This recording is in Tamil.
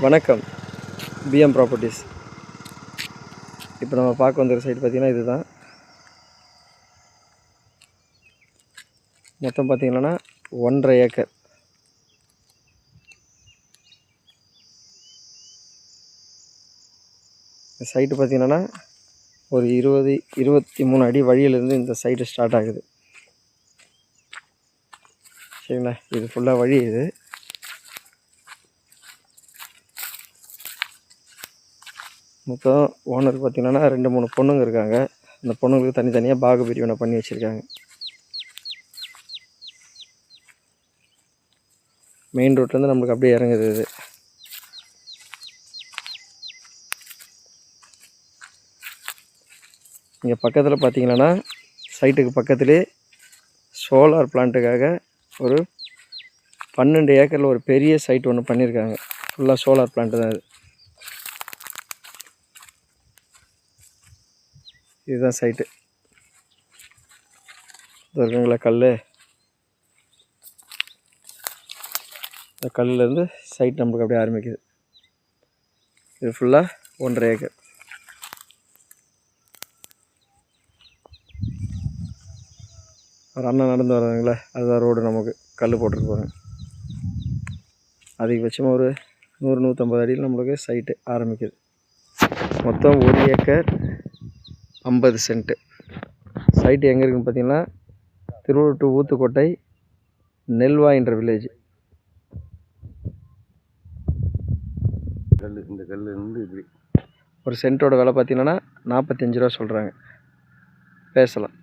வணக்கம். PM properties. இப்போ நம்ம பார்க்க வந்திருக்க சைட் பார்த்திங்கன்னா இதுதான். மொத்தம் பார்த்திங்கன்னா 1.5 ஏக்கர். இந்த சைட்டு பார்த்திங்கன்னா ஒரு 23 அடி வழியிலேருந்து இந்த சைட்டு ஸ்டார்ட் ஆகுது. சரிங்களா, இது ஃபுல்லாக வழி. இது மொத்தம் ஓனருக்கு பார்த்திங்கன்னா 2-3 பொண்ணுங்க இருக்காங்க. அந்த பொண்ணுங்களுக்கு தனித்தனியாக பாக பிரிவினை பண்ணி வச்சுருக்காங்க. மெயின் ரோட்லேருந்து நம்மளுக்கு அப்படியே இறங்குது. இது இங்கே பக்கத்தில் பார்த்திங்கன்னா சைட்டுக்கு பக்கத்துலேயே சோலார் பிளான்ட்டுக்காக ஒரு 12 ஏக்கரில் ஒரு பெரிய சைட் ஒன்று பண்ணியிருக்காங்க. ஃபுல்லாக சோலார் பிளான்ட்டு தான். இதுதான் சைட்டு. இது இருக்குங்களா கல். இந்த கல்லுலேருந்து சைட் நம்மளுக்கு அப்படியே ஆரம்பிக்குது. இது ஃபுல்லாக 1.5 ஏக்கர். ஒரு அண்ணன் நடந்து வர்றாங்களே, அதுதான் ரோடு. நமக்கு கல் போட்டிருப்பாங்க. அதிகபட்சமாக ஒரு 100-150 அடியில் நம்மளுக்கு சைட்டு ஆரம்பிக்குது. மொத்தம் 1 ஏக்கர் 50 சென்ட்டு. சைட்டு எங்கே இருக்குன்னு பார்த்தீங்கன்னா திருவள்ளூர் டு ஊத்துக்கோட்டை நெல்வாயின்ற வில்லேஜ். இந்த கல் இருந்து இப்படி ஒரு சென்ட்டோட விலை பார்த்தீங்கன்னா 45 ரூபா சொல்கிறாங்க. பேசலாம்.